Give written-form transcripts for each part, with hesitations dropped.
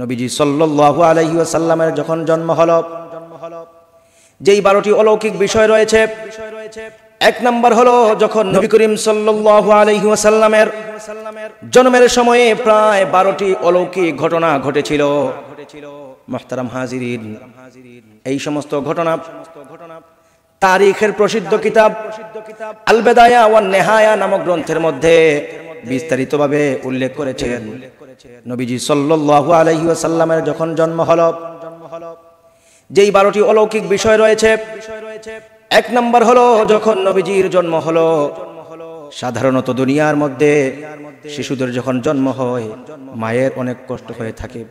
নবীজি সাল্লাল্লাহু আলাইহি ওয়াসাল্লামের যখন জন্ম হলো, যেই 12টি অলৌকিক বিষয় রয়েছে, এক নাম্বার হলো যখন নবী করিম সাল্লাল্লাহু আলাইহি ওয়াসাল্লামের জন্মের সময়ে প্রায় 12টি অলৌকিক ঘটনা ঘটেছিল। মুহতারাম হাজিরিন, এই সমস্ত ঘটনা তারিখের প্রসিদ্ধ কিতাব আল বিদায়া ওয়ান নিহায়া নামক গ্রন্থের মধ্যে বিস্তারিতভাবে উল্লেখ করেছেন। নবীজি সাল্লাল্লাহু আলাইহি ওয়াসাল্লামের যখন জন্ম হলো, যেই 12টি অলৌকিক বিষয় রয়েছে, এক নাম্বার হলো যখন নবীজির জন্ম হলো, সাধারণত দুনিয়ার মধ্যে শিশুদের যখন জন্ম হয় মায়ের অনেক কষ্ট হয়ে থাকে,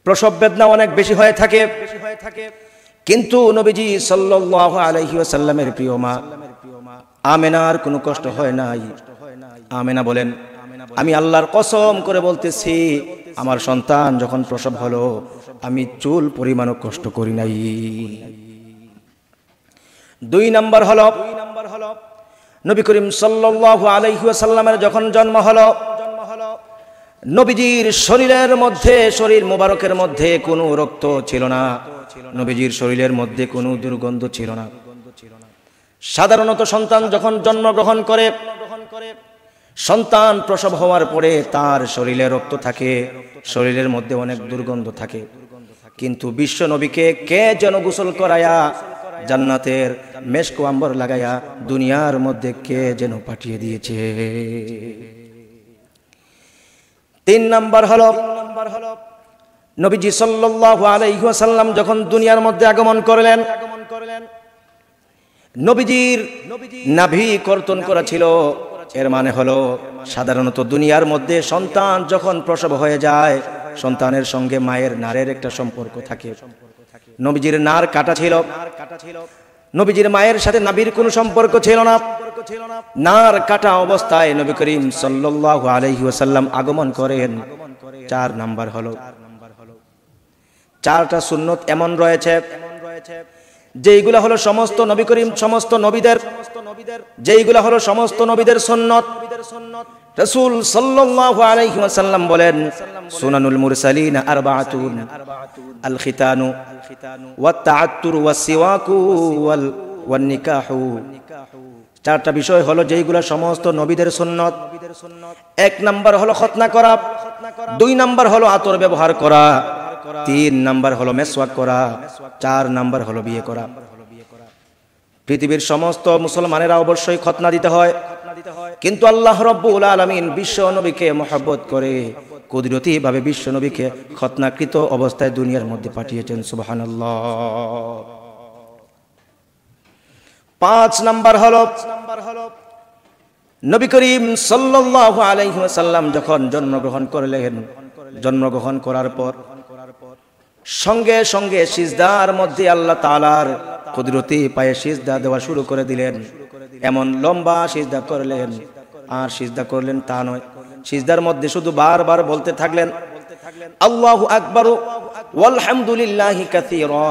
প্রসব বেদনা অনেক বেশি হয়ে থাকে, কিন্তু নবীজি সাল্লাল্লাহু আলাইহি ওয়াসাল্লামের প্রিয় মা আমেনার কোনো কষ্ট হয় নাই। আমেনা বলেন, আমি আল্লাহর কসম করে বলতেছি, আমার সন্তান যখন প্রসব হলো আমি চুল পরিমাণও কষ্ট করি নাই। 2 নাম্বার হলো নবী করিম সাল্লাল্লাহু আলাইহি ওয়াসাল্লামের যখন জন্ম হলো, নবীজির শরীরের মধ্যে, শরীর মোবারকের মধ্যে কোনো রক্ত ছিল না, নবীজির শরীরের মধ্যে কোনো দুর্গন্ধ ছিল না। সাধারণত সন্তান যখন জন্মগ্রহণ করে, সন্তান প্রসব হওয়ার পরে তার শরীরে রক্ত থাকে, শরীরের মধ্যে অনেক দুর্গন্ধ থাকে, কিন্তু বিশ্ব নবীকে কে যেন গোসল করায়া জান্নাতের মেশক আম্বর লাগায়া দুনিয়ার মধ্যে কে যেন পাঠিয়ে দিয়েছে। 3 নাম্বার হলো নবীজি সাল্লাল্লাহু আলাইহি ওয়াসাল্লাম যখন দুনিয়ার মধ্যে আগমন করলেন, নবীজির নাভি কর্তন করা ছিল। এর মানে হলো সাধারণত দুনিয়ার মধ্যে সন্তান যখন প্রসব হয়ে যায়, সন্তানের সঙ্গে মায়ের নারের একটা সম্পর্ক থাকে। নবীজির নার কাটা ছিল, নবীজির মায়ের সাথে নাভির কোনো সম্পর্ক ছিল না। নার কাটা অবস্থায় নবী করিম সাল্লাল্লাহু আলাইহি ওয়াসাল্লাম আগমন করেন। 4 নাম্বার হলো 4টা সুন্নত এমন রয়েছে যেইগুলা হলো সমস্ত নবী করিম, সমস্ত নবীদের, যেইগুলা হলো সমস্ত নবীদের সুন্নত। রাসূল সাল্লাল্লাহু আলাইহি ওয়াসাল্লাম বলেন, সুনানুল মুরসালিন আরবাআতুন, আল খিতানু ওয়াত তাআত্তুর ওয়াস সিওয়াকু ওয়ান নিকাহু। 4টা বিষয় হলো যেইগুলা সমস্ত নবীদের সুন্নত। 1 নাম্বার হলো খতনা করা, 2 নাম্বার হলো আতর ব্যবহার করা, 3 নাম্বার হলো মেসওয়াক করা, 4 নাম্বার হলো বিয়ে করা। পৃথিবীর সমস্ত মুসলমানেরা অবশ্যই খতনা দিতে হয়, কিন্তু আল্লাহ রাব্বুল আলামিন বিশ্ব নবীকে মহব্বত করে কুদরতি ভাবে বিশ্ব নবীকে খতনাকৃত অবস্থায় দুনিয়ার মধ্যে পাঠিয়েছেন। সুবহানাল্লাহ। 5 নাম্বার হলো নবী করিম সাল্লাল্লাহু আলাইহি ওয়াসাল্লাম যখন জন্মগ্রহণ করলেন, জন্মগ্রহণ করার পর সঙ্গে সঙ্গে সিজদার মধ্যে আল্লাহ তাআলার কুদরতি পায়ে সিজদা দেওয়া শুরু করে দিলেন। এমন লম্বা সিজদা করলেন, আর সিজদা করলেন তা নয়, সিজদার মধ্যে শুধু বারবার বলতে থাকলেন, আল্লাহু আকবার ওয়াল হামদুলিল্লাহি কাসীরা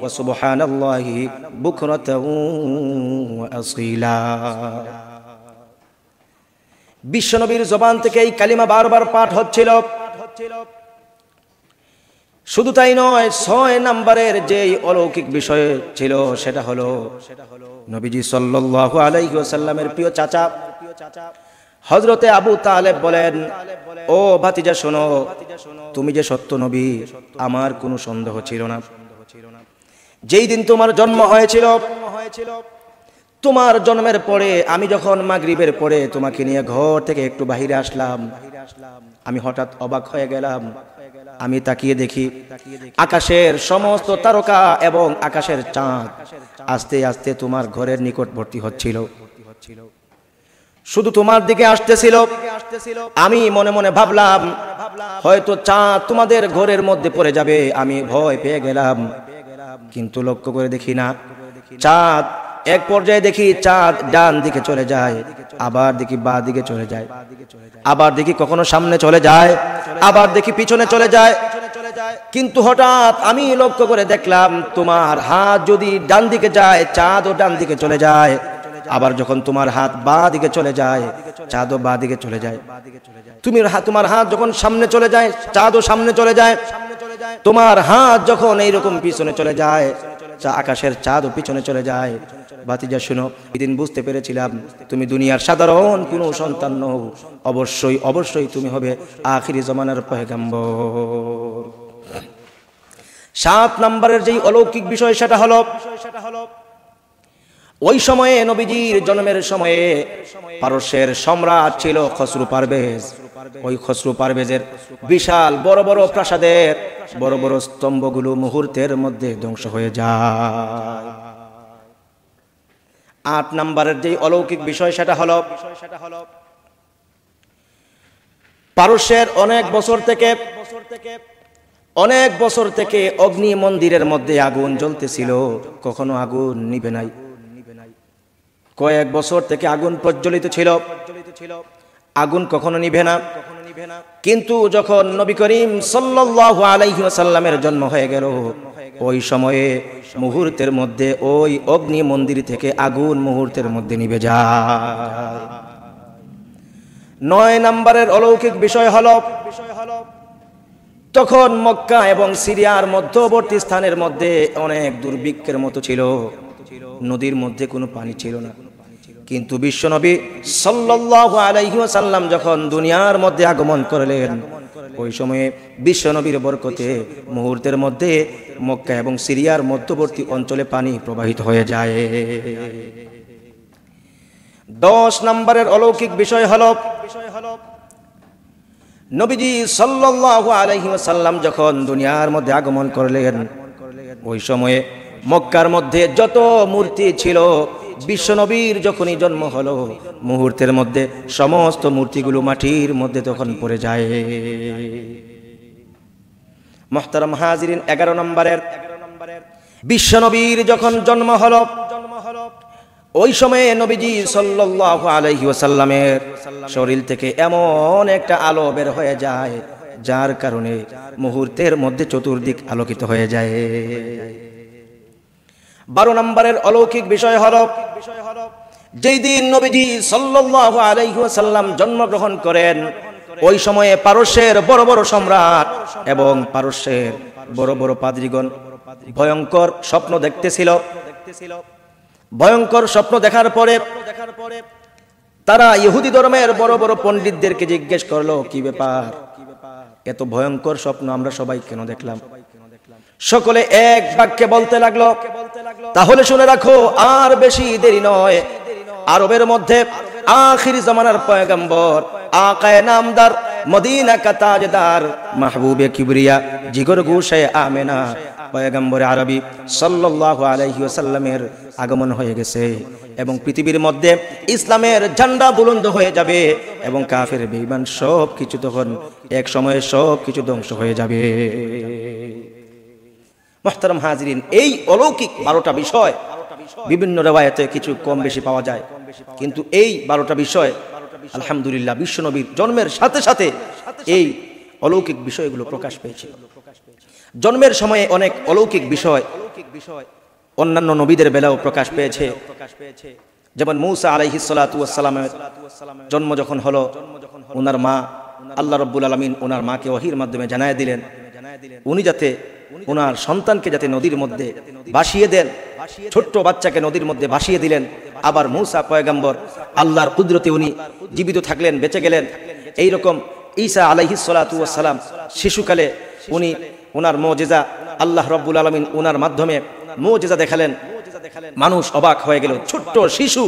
ওয়া সুবহানাল্লাহি বুকরাতাও ওয়া আসীলা। বিশ্বনবীর জবান থেকে এই কালিমা বারবার পাঠ হচ্ছিল। শুধু তাই নয়, 6 নম্বরের যেই অলৌকিক বিষয় ছিল সেটা হলো নবীজি সাল্লাল্লাহু আলাইহি ওয়াসাল্লামের প্রিয় চাচা হযরতে আবু তালেব বলেন, ও ভাতিজা শোনো, তুমি যে সত্য নবী আমার কোনো সন্দেহ ছিল না। যেই দিন তোমার জন্ম হয়েছিল, তোমার জন্মের পরে আমি যখন মাগরিবের পরে তোমাকে নিয়ে ঘর থেকে একটু বাহিরে আসলাম, আমি হঠাৎ অবাক হয়ে গেলাম। আমি তাকিয়ে দেখি আকাশের সমস্ত তারকা এবং আকাশের চাঁদ আস্তে আস্তে তোমার ঘরের নিকটবর্তী হচ্ছিল, শুধু তোমার দিকে আসতেছিল। আমি মনে মনে ভাবলাম হয়তো চাঁদ তোমাদের ঘরের মধ্যে পড়ে যাবে, আমি ভয় পেয়ে গেলাম। কিন্তু লক্ষ্য করে দেখি না, চাঁদ এক পর্যায়ে দেখি চাঁদ ডান দিকে চলে যায়, আবার দেখি বাঁ দিকে চলে যায়, আবার দেখি কখনো সামনে চলে যায়, আবার দেখি পিছনে চলে যায়। কিন্তু হঠাৎ আমি লক্ষ্য করে দেখলাম তোমার হাত যদি ডান দিকে যায় চাঁদও ডান দিকে চলে যায়, আবার যখন তোমার হাত বাঁ দিকে চলে যায় চাঁদও বাঁ দিকে চলে যায়। তোমার হাত যখন সামনে চলে যায় চাঁদও সামনে চলে যায়। তোমার হাত যখন এইরকম পিছনে চলে যায় আকাশের চাঁদও পিছনে চলে যায়। ভাতিজা শুনো, এদিন বুঝতে পেরেছিলাম তুমি দুনিয়ার সাধারণ কোনো সন্তান নও, অবশ্যই অবশ্যই তুমি হবে আখিরি জমানার পয়গম্বর। 7 নম্বরের যেই অলৌকিক বিষয় সেটা হলো ওই সময়ে নবীজির জন্মের সময়ে পারস্যের সম্রাট ছিল খসরু পারভেজ। ওই খসরু পারভেজের বিশাল বড় বড় প্রাসাদের বড় বড় স্তম্ভগুলো মুহূর্তের মধ্যে ধ্বংস হয়ে যায়। 8 নম্বরের যে অলৌকিক বিষয় সেটা হলো পারস্যের অনেক বছর থেকে অগ্নি মন্দিরের মধ্যে আগুন জ্বলতেছিল, কখনো আগুন নিভে নাই। কয়েক বছর থেকে আগুন প্রজ্বলিত ছিল, আগুন কখনো নিভে না। কিন্তু যখন নবী করিম সাল্লাল্লাহু আলাইহি ওয়াসাল্লামের জন্ম হয়ে গেল ওই সময়ে মুহূর্তের মধ্যে ওই অগ্নি মন্দির থেকে আগুন মুহূর্তের মধ্যে নিভে যায়। 9 নম্বরের অলৌকিক বিষয় হলো তখন মক্কা এবং সিরিয়ার মধ্যবর্তী স্থানের মধ্যে অনেক দুর্ভিক্ষের মতো ছিল, নদীর মধ্যে কোনো পানি ছিল না। কিন্তু বিশ্বনবী সাল্লাল্লাহু আলাইহি ওয়াসাল্লাম যখন দুনিয়ার মধ্যে আগমন করলেন ওই সময়ে বিশ্বনবীর বরকতে মুহূর্তের মধ্যে মক্কা এবং সিরিয়ার মধ্যবর্তী অঞ্চলে পানি প্রবাহিত হয়ে যায়। 10 নম্বরের অলৌকিক বিষয় হলো নবীজি সাল্লাল্লাহু আলাইহি ওয়াসাল্লাম যখন দুনিয়ার মধ্যে আগমন করলেন ওই সময়ে মক্কার মধ্যে যত মূর্তি ছিল বিশ্বনবীর যখনই জন্ম হলো মুহূর্তের মধ্যে সমস্ত মূর্তিগুলো মাটির মধ্যে তখন পড়ে যায়। মুহতারাম হাজিরিন, 11 নম্বরের বিশ্বনবীর যখন জন্ম হলো ওই সময়ে নবীজি সাল্লাল্লাহু আলাইহি ওয়াসাল্লামের শরীর থেকে এমন একটা আলো বের হয়ে যায় যার কারণে মুহূর্তের মধ্যে চতুর্দিক আলোকিত হয়ে যায়। 12 নম্বরের অলৌকিক বিষয় হলো যেই দিন নবীজি সাল্লাল্লাহু আলাইহি ওয়াসাল্লাম জন্মগ্রহণ করেন ওই সময়ে পারস্যের বড় বড় সম্রাট এবং পারস্যের বড় বড় পাদ্রীগণ ভয়ঙ্কর স্বপ্ন দেখতেছিল। ভয়ঙ্কর স্বপ্ন দেখার পরে তারা ইহুদি ধর্মের বড় বড় পণ্ডিতদেরকে জিজ্ঞেস করলো, কি ব্যাপার, এত ভয়ঙ্কর স্বপ্ন আমরা সবাই কেন দেখলাম? সকলে এক বাক্যে বলতে লাগলো, তাহলে শুনে রাখো আর বেশি দেরি নয়, আরবের মধ্যে আখিরি জামানার পয়গম্বর আকায়ে নামদার মদিনা কা তাজদার মাহবুবে কিবরিয়া জিগর গোশে আমেনা পয়গম্বর আরবি সাল্লাল্লাহু আলাইহি ওয়াসাল্লামের আগমন হয়ে গেছে এবং পৃথিবীর মধ্যে ইসলামের ঝান্ডা বুলন্দ হয়ে যাবে এবং কাফের বেঈমান সব কিছু তখন এক সময়ে সব কিছু ধ্বংস হয়ে যাবে। মুহতারাম হাজিরিন, এই অলৌকিক 12টা বিষয় বিভিন্ন রিওয়ায়াতে কিছু কম বেশি পাওয়া যায়, কিন্তু এই 12টা বিষয় আলহামদুলিল্লাহ বিশ্বনবীর জন্মের সাথে সাথে এই অলৌকিক বিষয়গুলো প্রকাশ পেয়েছে। জন্মের সময়ে অনেক অলৌকিক বিষয় অন্যান্য নবীদের বেলাও প্রকাশ পেয়েছে। যেমন মূসা আলাইহিস সালাতু ওয়াস সালামের জন্ম যখন হলো ওনার মা আল্লাহ রাব্বুল আলামিন ওনার মাকে ওহীর মাধ্যমে জানায় দিলেন উনি যাতে ওনার সন্তানকে যাতে নদীর মধ্যে ভাসিয়ে দেন, ছোট্ট বাচ্চাকে নদীর মধ্যে ভাসিয়ে দিলেন। আবার মূসা পয়গম্বর আল্লাহর কুদরতে উনি জীবিত থাকলেন, বেঁচে গেলেন। এই রকম ঈসা আলাইহিস সালাতু ওয়াস সালাম শিশুকালে উনি ওনার মুজিজা আল্লাহ রাব্বুল আলামিন ওনার মাধ্যমে মুজিজা দেখালেন, মানুষ অবাক হয়ে গেল। ছোট্ট শিশু,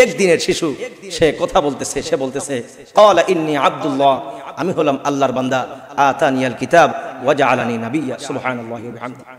একদিনের শিশু, সে কথা বলতেছে, সে বলতেছে ক্বালা ইন্নী আব্দুল্লাহ, আমি হলাম আল্লাহর বান্দা, আতানিয়াল কিতাব ওয়া জাআলানি নাবিয়্যা। সুবহানাল্লাহি ওয়া বিহামদিহি।